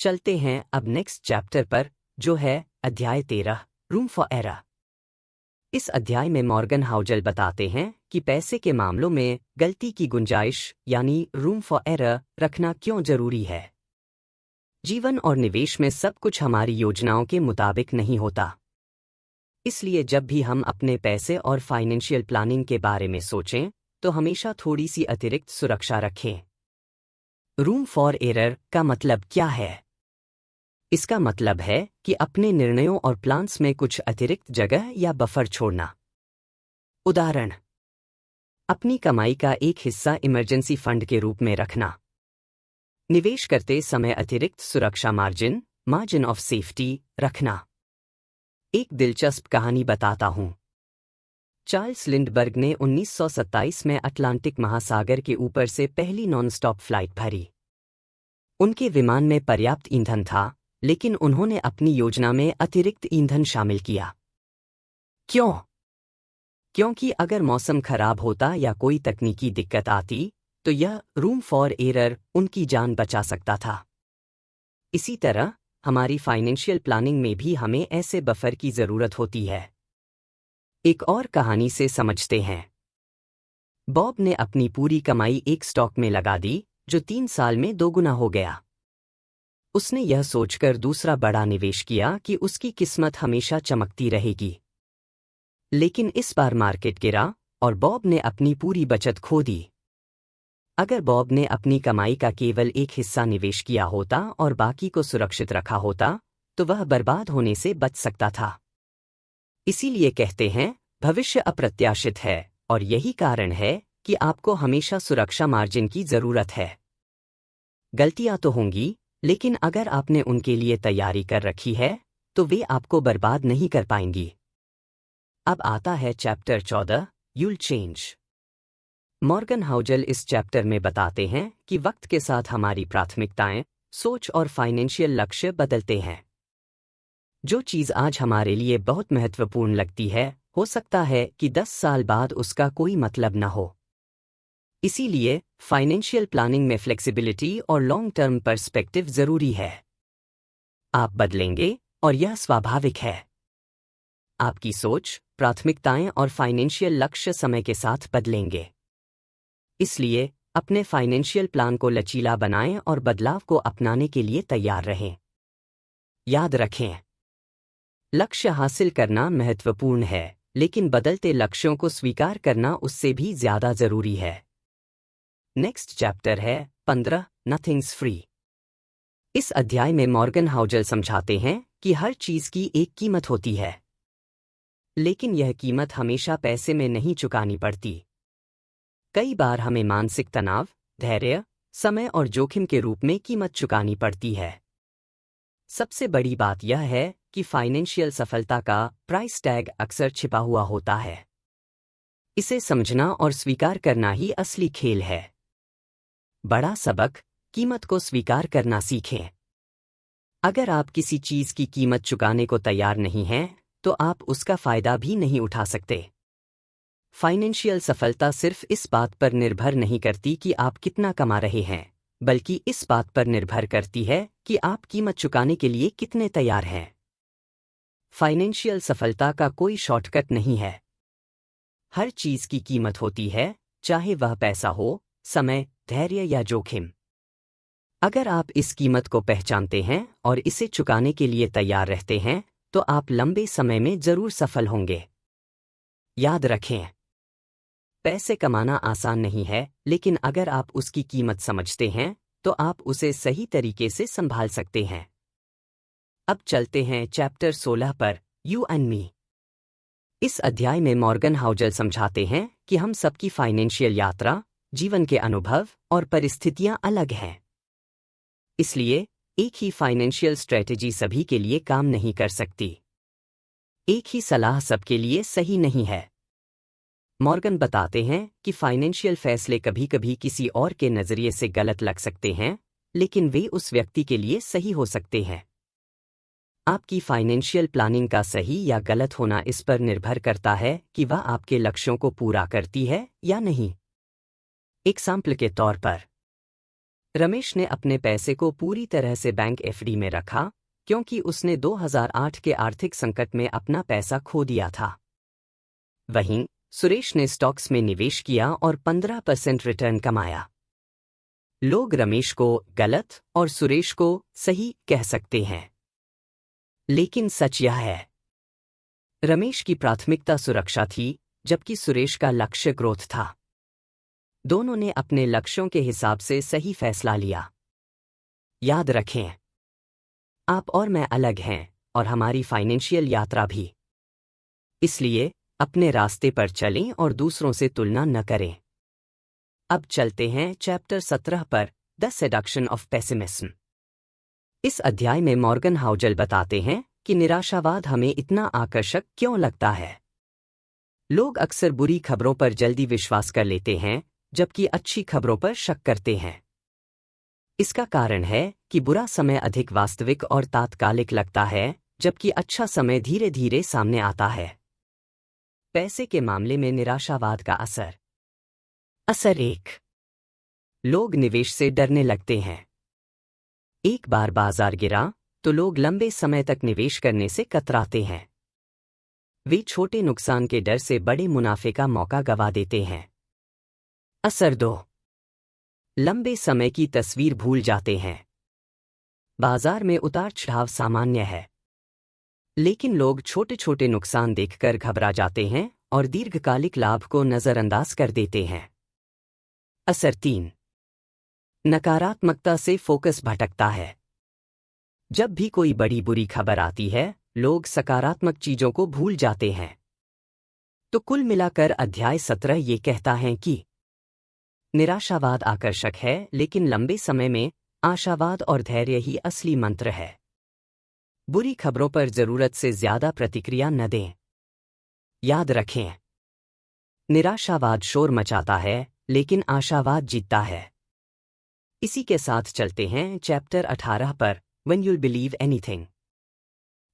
चलते हैं अब नेक्स्ट चैप्टर पर, जो है अध्याय 13, रूम फॉर एरर। इस अध्याय में मॉर्गन हाउजल बताते हैं कि पैसे के मामलों में गलती की गुंजाइश यानी रूम फॉर एरर रखना क्यों जरूरी है। जीवन और निवेश में सब कुछ हमारी योजनाओं के मुताबिक नहीं होता। इसलिए जब भी हम अपने पैसे और फाइनेंशियल प्लानिंग के बारे में सोचें तो हमेशा थोड़ी सी अतिरिक्त सुरक्षा रखें। रूम फॉर एरर का मतलब क्या है? इसका मतलब है कि अपने निर्णयों और प्लान्स में कुछ अतिरिक्त जगह या बफर छोड़ना। उदाहरण, अपनी कमाई का एक हिस्सा इमरजेंसी फंड के रूप में रखना। निवेश करते समय अतिरिक्त सुरक्षा मार्जिन ऑफ सेफ्टी रखना। एक दिलचस्प कहानी बताता हूं। चार्ल्स लिंडबर्ग ने 1927 में अटलांटिक महासागर के ऊपर से पहली नॉन-स्टॉप फ्लाइट भरी। उनके विमान में पर्याप्त ईंधन था, लेकिन उन्होंने अपनी योजना में अतिरिक्त ईंधन शामिल किया। क्यों? क्योंकि अगर मौसम खराब होता या कोई तकनीकी दिक्कत आती तो यह रूम फॉर एरर उनकी जान बचा सकता था। इसी तरह हमारी फाइनेंशियल प्लानिंग में भी हमें ऐसे बफर की जरूरत होती है। एक और कहानी से समझते हैं। बॉब ने अपनी पूरी कमाई एक स्टॉक में लगा दी जो 3 साल में 2 गुना हो गया। उसने यह सोचकर दूसरा बड़ा निवेश किया कि उसकी किस्मत हमेशा चमकती रहेगी। लेकिन इस बार मार्केट गिरा और बॉब ने अपनी पूरी बचत खो दी। अगर बॉब ने अपनी कमाई का केवल एक हिस्सा निवेश किया होता और बाकी को सुरक्षित रखा होता तो वह बर्बाद होने से बच सकता था। इसीलिए कहते हैं, भविष्य अप्रत्याशित है और यही कारण है कि आपको हमेशा सुरक्षा मार्जिन की जरूरत है। गलतियां तो होंगी, लेकिन अगर आपने उनके लिए तैयारी कर रखी है तो वे आपको बर्बाद नहीं कर पाएंगी। अब आता है chapter 14, you'll change. Morgan Housel इस चैप्टर में बताते हैं कि वक्त के साथ हमारी प्राथमिकताएं, सोच और फाइनेंशियल लक्ष्य बदलते हैं। जो चीज़ आज हमारे लिए बहुत महत्वपूर्ण लगती है, हो सकता है कि 10 साल बाद उसका कोई मतलब न हो। इसीलिए फाइनेंशियल प्लानिंग में फ्लेक्सिबिलिटी और लॉन्ग टर्म पर्सपेक्टिव जरूरी है। आप बदलेंगे और यह स्वाभाविक है। आपकी सोच, प्राथमिकताएं और फाइनेंशियल लक्ष्य समय के साथ बदलेंगे। इसलिए अपने फाइनेंशियल प्लान को लचीला बनाएं और बदलाव को अपनाने के लिए तैयार रहें। याद रखें, लक्ष्य हासिल करना महत्वपूर्ण है, लेकिन बदलते लक्ष्यों को स्वीकार करना उससे भी ज्यादा जरूरी है। नेक्स्ट चैप्टर है 15, नथिंग्स फ्री। इस अध्याय में मॉर्गन हाउजल समझाते हैं कि हर चीज की एक कीमत होती है, लेकिन यह कीमत हमेशा पैसे में नहीं चुकानी पड़ती। कई बार हमें मानसिक तनाव, धैर्य, समय और जोखिम के रूप में कीमत चुकानी पड़ती है। सबसे बड़ी बात यह है कि फाइनेंशियल सफलता का प्राइस टैग अक्सर छिपा हुआ होता है। इसे समझना और स्वीकार करना ही असली खेल है। बड़ा सबक, कीमत को स्वीकार करना सीखें। अगर आप किसी चीज की कीमत चुकाने को तैयार नहीं हैं, तो आप उसका फायदा भी नहीं उठा सकते। फाइनेंशियल सफलता सिर्फ इस बात पर निर्भर नहीं करती कि आप कितना कमा रहे हैं, बल्कि इस बात पर निर्भर करती है कि आप कीमत चुकाने के लिए कितने तैयार हैं। फाइनेंशियल सफलता का कोई शॉर्टकट नहीं है। हर चीज की कीमत होती है, चाहे वह पैसा हो, समय, धैर्य या जोखिम। अगर आप इस कीमत को पहचानते हैं और इसे चुकाने के लिए तैयार रहते हैं, तो आप लंबे समय में जरूर सफल होंगे। याद रखें, पैसे कमाना आसान नहीं है, लेकिन अगर आप उसकी कीमत समझते हैं, तो आप उसे सही तरीके से संभाल सकते हैं। अब चलते हैं चैप्टर 16 पर, यू एंड मी। इस अध्याय में मॉर्गन हाउजल समझाते हैं कि हम सबकी फाइनेंशियल यात्रा, जीवन के अनुभव और परिस्थितियां अलग हैं। इसलिए एक ही फाइनेंशियल स्ट्रेटेजी सभी के लिए काम नहीं कर सकती। एक ही सलाह सबके लिए सही नहीं है। मॉर्गन बताते हैं कि फाइनेंशियल फैसले कभी कभी किसी और के नजरिए से गलत लग सकते हैं, लेकिन वे उस व्यक्ति के लिए सही हो सकते हैं। आपकी फाइनेंशियल प्लानिंग का सही या गलत होना इस पर निर्भर करता है कि वह आपके लक्ष्यों को पूरा करती है या नहीं। एग्जाम्पल के तौर पर, रमेश ने अपने पैसे को पूरी तरह से बैंक एफडी में रखा क्योंकि उसने 2008 के आर्थिक संकट में अपना पैसा खो दिया था। वहीं सुरेश ने स्टॉक्स में निवेश किया और 15% रिटर्न कमाया। लोग रमेश को गलत और सुरेश को सही कह सकते हैं, लेकिन सच यह है, रमेश की प्राथमिकता सुरक्षा थी जबकि सुरेश का लक्ष्य ग्रोथ था। दोनों ने अपने लक्ष्यों के हिसाब से सही फैसला लिया। याद रखें, आप और मैं अलग हैं और हमारी फाइनेंशियल यात्रा भी। इसलिए अपने रास्ते पर चलें और दूसरों से तुलना न करें। अब चलते हैं चैप्टर 17 पर, द सेडक्शन ऑफ पेसिमिज्म। इस अध्याय में मॉर्गन हाउजल बताते हैं कि निराशावाद हमें इतना आकर्षक क्यों लगता है। लोग अक्सर बुरी खबरों पर जल्दी विश्वास कर लेते हैं जबकि अच्छी खबरों पर शक करते हैं। इसका कारण है कि बुरा समय अधिक वास्तविक और तात्कालिक लगता है जबकि अच्छा समय धीरे धीरे सामने आता है। पैसे के मामले में निराशावाद का असर 1। लोग निवेश से डरने लगते हैं। एक बार बाजार गिरा तो लोग लंबे समय तक निवेश करने से कतराते हैं। वे छोटे नुकसान के डर से बड़े मुनाफे का मौका गवा देते हैं। असर 2। लंबे समय की तस्वीर भूल जाते हैं। बाजार में उतार चढ़ाव सामान्य है, लेकिन लोग छोटे छोटे नुकसान देखकर घबरा जाते हैं और दीर्घकालिक लाभ को नजरअंदाज कर देते हैं। असर 3। नकारात्मकता से फोकस भटकता है। जब भी कोई बड़ी बुरी खबर आती है, लोग सकारात्मक चीजों को भूल जाते हैं। तो कुल मिलाकर अध्याय 17 ये कहता है कि निराशावाद आकर्षक है, लेकिन लंबे समय में आशावाद और धैर्य ही असली मंत्र है। बुरी खबरों पर जरूरत से ज्यादा प्रतिक्रिया न दें। याद रखें, निराशावाद शोर मचाता है, लेकिन आशावाद जीतता है। इसी के साथ चलते हैं चैप्टर 18 पर, व्हेन यूल बिलीव एनीथिंग।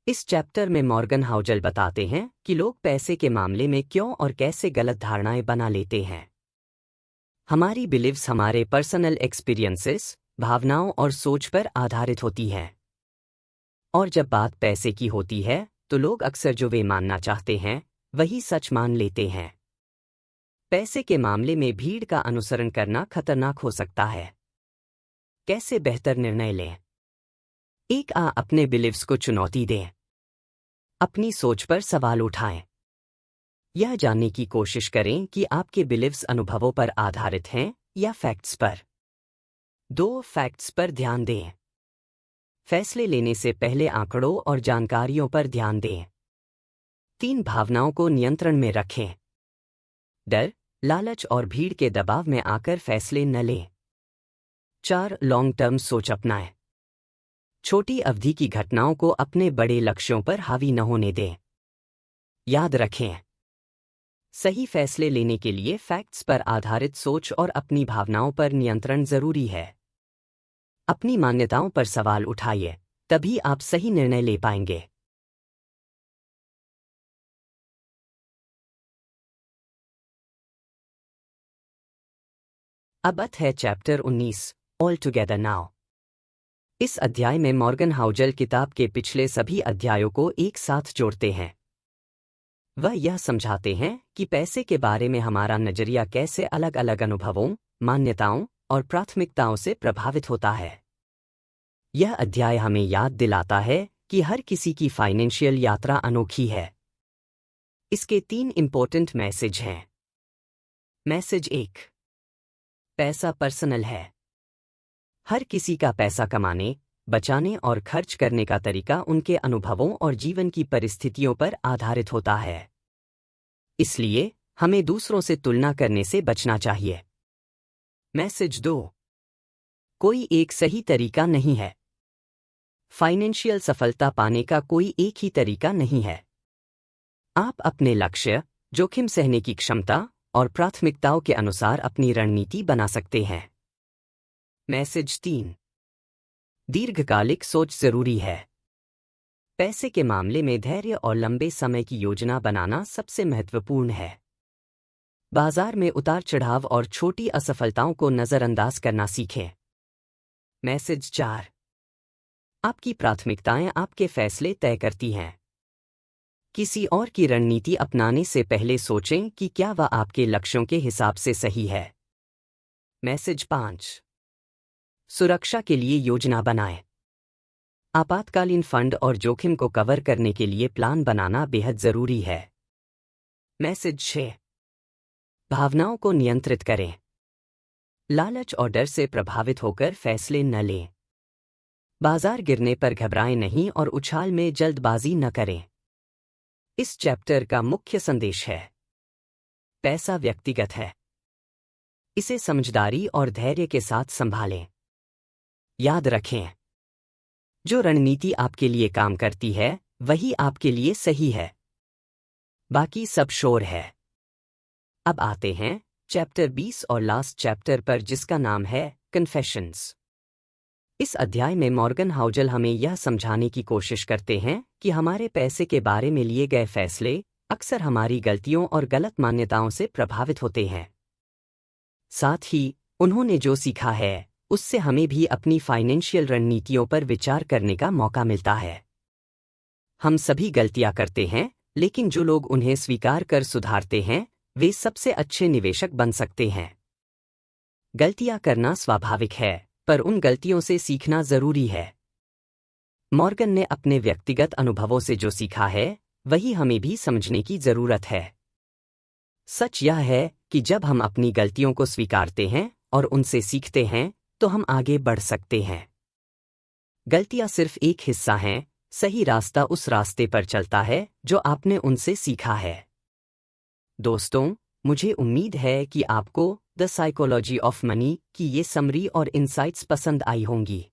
इस चैप्टर में मॉर्गन हाउजल बताते हैं कि लोग पैसे के मामले में क्यों और कैसे गलत धारणाएं बना लेते हैं। हमारी बिलीव्स हमारे पर्सनल एक्सपीरियंसेस, भावनाओं और सोच पर आधारित होती हैं। और जब बात पैसे की होती है तो लोग अक्सर जो वे मानना चाहते हैं वही सच मान लेते हैं। पैसे के मामले में भीड़ का अनुसरण करना खतरनाक हो सकता है। कैसे बेहतर निर्णय लें? अपने बिलीव्स को चुनौती दें। अपनी सोच पर सवाल उठाएं। यह जानने की कोशिश करें कि आपके बिलीव्स अनुभवों पर आधारित हैं या फैक्ट्स पर। 2 फैक्ट्स पर ध्यान दें। फैसले लेने से पहले आंकड़ों और जानकारियों पर ध्यान दें। 3 भावनाओं को नियंत्रण में रखें। डर, लालच और भीड़ के दबाव में आकर फैसले न लें। 4 लॉन्ग टर्म सोच अपनाएं। छोटी अवधि की घटनाओं को अपने बड़े लक्ष्यों पर हावी न होने दें। याद रखें, सही फैसले लेने के लिए फैक्ट्स पर आधारित सोच और अपनी भावनाओं पर नियंत्रण जरूरी है। अपनी मान्यताओं पर सवाल उठाइए, तभी आप सही निर्णय ले पाएंगे। अब है चैप्टर 19, ऑल टुगेदर नाउ। इस अध्याय में मॉर्गन हाउजल किताब के पिछले सभी अध्यायों को एक साथ जोड़ते हैं। वह यह समझाते हैं कि पैसे के बारे में हमारा नजरिया कैसे अलग अलग अनुभवों, मान्यताओं और प्राथमिकताओं से प्रभावित होता है। यह अध्याय हमें याद दिलाता है कि हर किसी की फाइनेंशियल यात्रा अनोखी है। इसके 3 इंपॉर्टेंट मैसेज हैं। मैसेज 1, पैसा पर्सनल है। हर किसी का पैसा कमाने, बचाने और खर्च करने का तरीका उनके अनुभवों और जीवन की परिस्थितियों पर आधारित होता है। इसलिए हमें दूसरों से तुलना करने से बचना चाहिए। मैसेज 2, कोई एक सही तरीका नहीं है। फाइनेंशियल सफलता पाने का कोई एक ही तरीका नहीं है। आप अपने लक्ष्य, जोखिम सहने की क्षमता और प्राथमिकताओं के अनुसार अपनी रणनीति बना सकते हैं। मैसेज 3, दीर्घकालिक सोच जरूरी है। पैसे के मामले में धैर्य और लंबे समय की योजना बनाना सबसे महत्वपूर्ण है। बाजार में उतार चढ़ाव और छोटी असफलताओं को नजरअंदाज करना सीखें। मैसेज 4। आपकी प्राथमिकताएं आपके फैसले तय करती हैं। किसी और की रणनीति अपनाने से पहले सोचें कि क्या वह आपके लक्ष्यों के हिसाब से सही है। मैसेज 5। सुरक्षा के लिए योजना बनाएं। आपातकालीन फंड और जोखिम को कवर करने के लिए प्लान बनाना बेहद जरूरी है। मैसेज 6। भावनाओं को नियंत्रित करें। लालच और डर से प्रभावित होकर फैसले न लें। बाजार गिरने पर घबराएं नहीं और उछाल में जल्दबाजी न करें। इस चैप्टर का मुख्य संदेश है, पैसा व्यक्तिगत है, इसे समझदारी और धैर्य के साथ संभालें। याद रखें, जो रणनीति आपके लिए काम करती है वही आपके लिए सही है, बाकी सब शोर है। अब आते हैं चैप्टर 20 और लास्ट चैप्टर पर, जिसका नाम है कन्फेशंस। इस अध्याय में मॉर्गन हाउजल हमें यह समझाने की कोशिश करते हैं कि हमारे पैसे के बारे में लिए गए फैसले अक्सर हमारी गलतियों और गलत मान्यताओं से प्रभावित होते हैं। साथ ही उन्होंने जो सीखा है उससे हमें भी अपनी फाइनेंशियल रणनीतियों पर विचार करने का मौका मिलता है। हम सभी गलतियां करते हैं, लेकिन जो लोग उन्हें स्वीकार कर सुधारते हैं वे सबसे अच्छे निवेशक बन सकते हैं। गलतियां करना स्वाभाविक है, पर उन गलतियों से सीखना जरूरी है। मॉर्गन ने अपने व्यक्तिगत अनुभवों से जो सीखा है वही हमें भी समझने की जरूरत है। सच यह है कि जब हम अपनी गलतियों को स्वीकारते हैं और उनसे सीखते हैं तो हम आगे बढ़ सकते हैं। गलतियां सिर्फ एक हिस्सा हैं, सही रास्ता उस रास्ते पर चलता है जो आपने उनसे सीखा है। दोस्तों, मुझे उम्मीद है कि आपको द साइकोलॉजी ऑफ मनी की ये समरी और इनसाइट्स पसंद आई होंगी।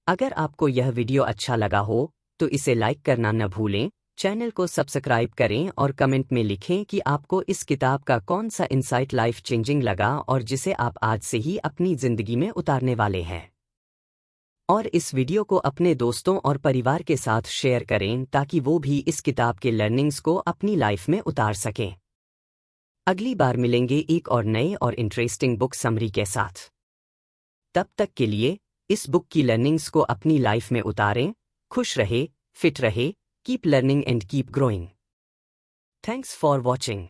अगर आपको यह वीडियो अच्छा लगा हो तो इसे लाइक करना न भूलें, चैनल को सब्सक्राइब करें और कमेंट में लिखें कि आपको इस किताब का कौन सा इंसाइट लाइफ चेंजिंग लगा और जिसे आप आज से ही अपनी जिंदगी में उतारने वाले हैं। और इस वीडियो को अपने दोस्तों और परिवार के साथ शेयर करें ताकि वो भी इस किताब के लर्निंग्स को अपनी लाइफ में उतार सकें। अगली बार मिलेंगे एक और नए और इंटरेस्टिंग बुक समरी के साथ। तब तक के लिए इस बुक की लर्निंग्स को अपनी लाइफ में उतारें। खुश रहे, फिट रहे, keep learning and keep growing. Thanks for watching.